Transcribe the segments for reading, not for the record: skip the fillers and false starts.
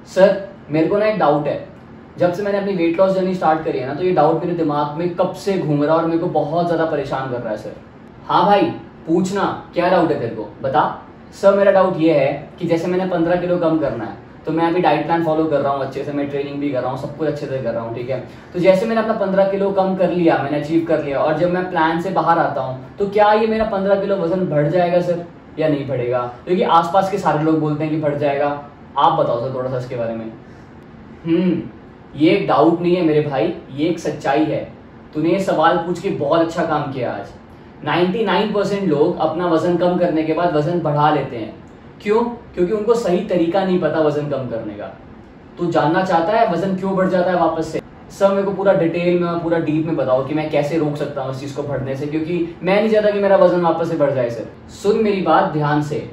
Sir मेरे को ना एक डाउट है, जब से मैंने अपनी वेट लॉस जर्नी स्टार्ट करी है ना, तो ये डाउट मेरे दिमाग में कब से घूम रहा है और मेरे को बहुत ज्यादा परेशान कर रहा है सर। हाँ भाई पूछना, क्या डाउट है तेरे को, बता। सर मेरा डाउट ये है कि जैसे मैंने 15 किलो कम करना है, तो मैं अभी डाइट प्लान फॉलो कर रहा हूँ अच्छे से, मैं ट्रेनिंग भी कर रहा हूँ, सब कुछ अच्छे से कर रहा हूँ, ठीक है। तो जैसे मैंने अपना 15 किलो कम कर लिया, मैंने अचीव कर लिया, और जब मैं प्लान से बाहर आता हूँ तो क्या ये मेरा 15 किलो वजन बढ़ जाएगा सर या नहीं बढ़ेगा? क्योंकि आसपास के सारे लोग बोलते हैं कि बढ़ जाएगा। आप बताओ सर थोड़ा सा इसके बारे में। ये एक डाउट नहीं है मेरे भाई, ये एक सच्चाई है। तूने ये सवाल पूछ के बहुत अच्छा काम किया आज। 99% लोग अपना वजन कम करने के बाद वजन बढ़ा लेते हैं। क्यों? क्योंकि उनको सही तरीका नहीं पता वजन कम करने का। तू जानना चाहता है वजन क्यों बढ़ जाता है वापस से? सर मेरे को पूरा डिटेल में, पूरा डीप में बताओ कि मैं कैसे रोक सकता हूँ इस चीज को बढ़ने से, क्योंकि मैं नहीं चाहता कि मेरा वजन वापस से बढ़ जाए। सर सुन मेरी बात ध्यान से,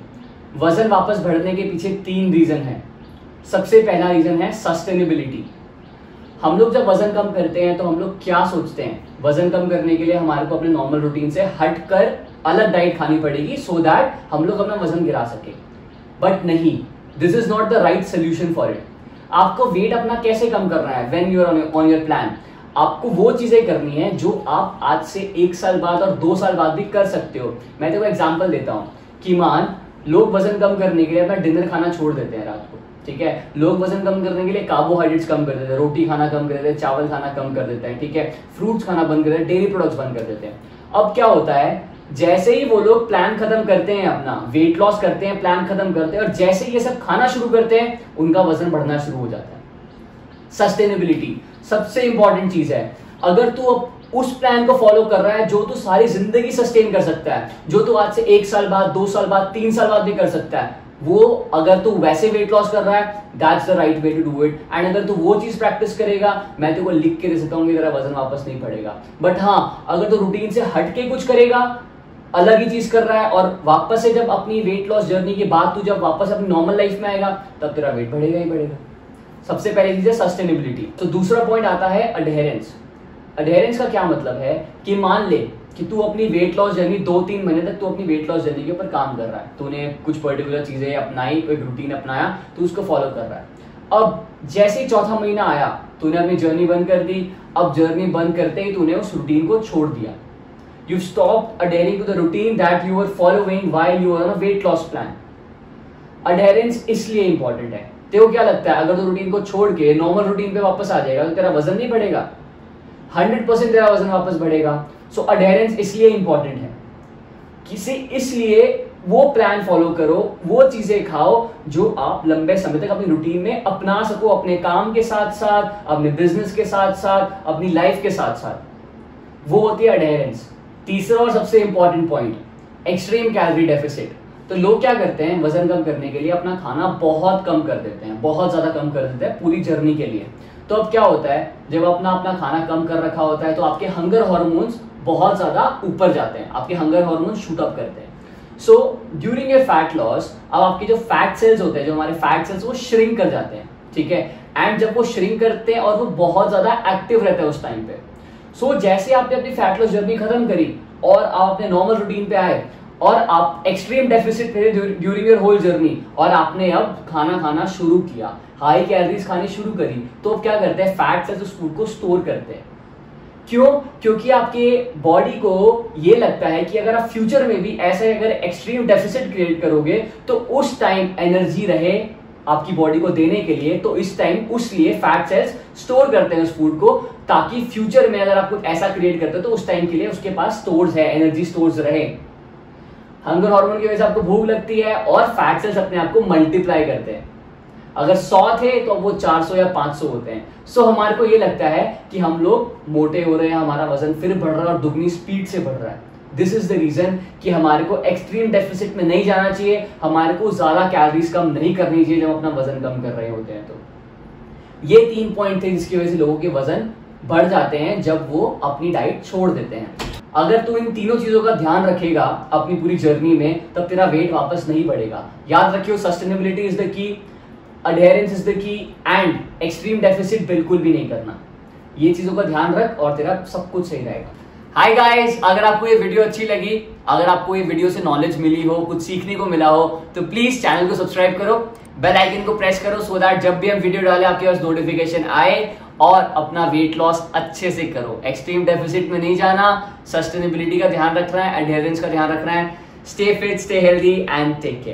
वजन वापस बढ़ने के पीछे 3 रीजन है। सबसे पहला रीजन है सस्टेनेबिलिटी। हम लोग जब वजन कम करते हैं तो हम लोग क्या सोचते हैं, वजन कम करने के लिए हमारे को अपने नॉर्मल रूटीन से हटकर अलग डाइट खानी पड़ेगी सो दैट हम लोग अपना वजन गिरा सके। बट नहीं, this is not the right solution for it. आपको वेट अपना कैसे कम करना है? When you are on your plan, आपको वो चीजें करनी है जो आप आज से 1 साल बाद और 2 साल बाद भी कर सकते हो। मैं तेरे को एग्जांपल देता हूँ कि मान लोग वजन कम करने के लिए अपना डिनर खाना छोड़ देते हैं रात को, ठीक है। लोग वजन कम करने के लिए कार्बोहाइड्रेट्स कम कर देते हैं, रोटी खाना कम कर देते हैं, चावल खाना कम कर देते हैं, ठीक है। फ्रूट्स खाना बंद कर देते हैं, डेयरी प्रोडक्ट्स बंद कर देते हैं। अब क्या होता है, जैसे ही वो लोग प्लान खत्म करते हैं, अपना वेट लॉस करते हैं, प्लान खत्म करते हैं, और जैसे ही ये सब खाना शुरू करते हैं उनका वजन बढ़ना शुरू हो जाता है। सस्टेनेबिलिटी सबसे इंपॉर्टेंट चीज है। अगर तू उस प्लान को फॉलो कर रहा है जो तू सारी जिंदगी सस्टेन कर सकता है, जो तू आज से 1 साल बाद, 2 साल बाद, 3 साल बाद भी कर सकता है, वो अगर तू वैसे वेट लॉस कर रहा है, that's the right way to do it. And अगर तू वो चीज प्रैक्टिस करेगा, मैं तेरे को लिख के दे सकता हूँ कि तेरा वजन वापस नहीं बढ़ेगा। बट हाँ, अगर तू रूटीन से हट के कुछ करेगा, अलग ही चीज कर रहा है, और वापस से जब अपनी वेट लॉस जर्नी के बाद तू जब वापस अपनी नॉर्मल लाइफ में आएगा, तब तेरा वेट बढ़ेगा ही बढ़ेगा। सबसे पहली चीज है सस्टेनेबिलिटी। तो दूसरा पॉइंट आता है अडहेरेंस। अडहेरेंस का क्या मतलब है कि मान ले कि तू अपनी वेट लॉस जर्नी 2-3 महीने तक तू अपनी वेट लॉस जर्नी के ऊपर काम कर रहा है, तूने कुछ पर्टिकुलर चीजें अपनाई, एक रूटीन अपनाया, तू उसको फॉलो कर रहा है। अब जैसे ही चौथा महीना आया, तूने अपनी जर्नी बंद कर दी। अब जर्नी बंद करते ही तूने उस रूटीन को छोड़ दिया। You stopped adhering to the routine that you were following while you were on a weight loss plan. Adherence इसलिए इंपॉर्टेंट है। तेरे को क्या लगता है, अगर तू रूटीन को छोड़ के नॉर्मल रूटीन पे वापस आ जाएगा तो तेरा वजन नहीं बढ़ेगा? 100% तेरा वजन वापस बढ़ेगा। सो अडहेरेंस इसलिए इंपॉर्टेंट है, किसी इसलिए वो प्लान फॉलो करो, वो चीजें खाओ जो आप लंबे समय तक अपनी रूटीन में अपना सको, अपने काम के साथ साथ, अपने बिजनेस के साथ साथ, अपनी लाइफ के साथ साथ। वो होती है अडहेरेंस। तीसरा और सबसे important point, extreme calorie deficit. तो लोग क्या करते हैं, वजन कम करने के लिए अपना खाना बहुत कम कर देते हैं, बहुत ज्यादा कम कर देते हैं पूरी जर्नी के लिए। तो अब क्या होता है, जब अपना खाना कम कर रखा होता है तो आपके हंगर हार्मोन्स बहुत ज्यादा ऊपर जाते हैं, आपके हंगर हार्मोन्स शूट अप करते हैं। So during a fat loss, अब आपके जो फैट सेल्स होते हैं, जो हमारे फैट सेल्स, वो श्रिंक कर जाते हैं, ठीक है। एंड जब वो श्रिंक करते हैं और वो बहुत ज्यादा एक्टिव रहते हैं उस टाइम पे। सो जैसे आपने अपनी फैट लॉस जर्नी खत्म करी और आप अपने नॉर्मल रूटीन पे आए और आप एक्सट्रीम डेफिसिट थे ड्यूरिंग योर होल जर्नी, और आपने अब खाना खाना शुरू किया, हाई कैलोरीज खानी शुरू करी, तो अब क्या करते हैं, फैट सेल्स उस फूड को स्टोर करते हैं। क्यों? क्योंकि आपके बॉडी को ये लगता है कि अगर आप फ्यूचर में भी ऐसे अगर एक्सट्रीम डेफिसिट क्रिएट करोगे तो उस टाइम एनर्जी रहे आपकी बॉडी को देने के लिए। तो इस टाइम उसलिए फैट सेल्स स्टोर करते हैं उस फूड को, ताकि फ्यूचर में अगर आप कुछ ऐसा क्रिएट करते हो तो उस टाइम के लिए उसके पास स्टोर्स है, एनर्जी स्टोर्स रहे। हंगर हार्मोन की वजह से आपको भूख लगती है और फैट सेल्स अपने आप को मल्टीप्लाई करते हैं। अगर 100 थे तो वो 400 या 500 होते हैं। सो हमारे को ये लगता है कि हम लोग मोटे हो रहे हैं, हमारा वजन फिर बढ़ रहा है और दुगनी स्पीड से बढ़ रहा है। दिस इज द रीजन कि हमारे को एक्सट्रीम डेफिसिट में नहीं जाना चाहिए, हमारे को ज्यादा कैलोरीज कम नहीं करनी चाहिए जब अपना वजन कम कर रहे होते हैं। तो ये 3 पॉइंट थे जिसकी वजह से लोगों के वजन बढ़ जाते हैं जब वो अपनी डाइट छोड़ देते हैं। अगर तू इन तीनों चीजों का ध्यान रखेगा अपनी पूरी जर्नी में, तब तेरा वेट वापस नहीं बढ़ेगा। याद रखियो, sustainability is the key, adherence is the key, and extreme deficit बिल्कुल भी नहीं करना। ये चीजों का ध्यान रख और तेरा सब कुछ सही रहेगा। हाय गाइस, अगर आपको ये वीडियो अच्छी लगी, अगर आपको ये वीडियो से नॉलेज मिली हो, कुछ सीखने को मिला हो, तो प्लीज चैनल को सब्सक्राइब करो, बेल आइकन को प्रेस करो सो दैट जब भी हम वीडियो डालें आपके पास नोटिफिकेशन आए, और अपना वेट लॉस अच्छे से करो। एक्सट्रीम डेफिसिट में नहीं जाना, सस्टेनेबिलिटी का ध्यान रखना है, एडहेरेंस का ध्यान रखना है। Stay fit, stay healthy and take care.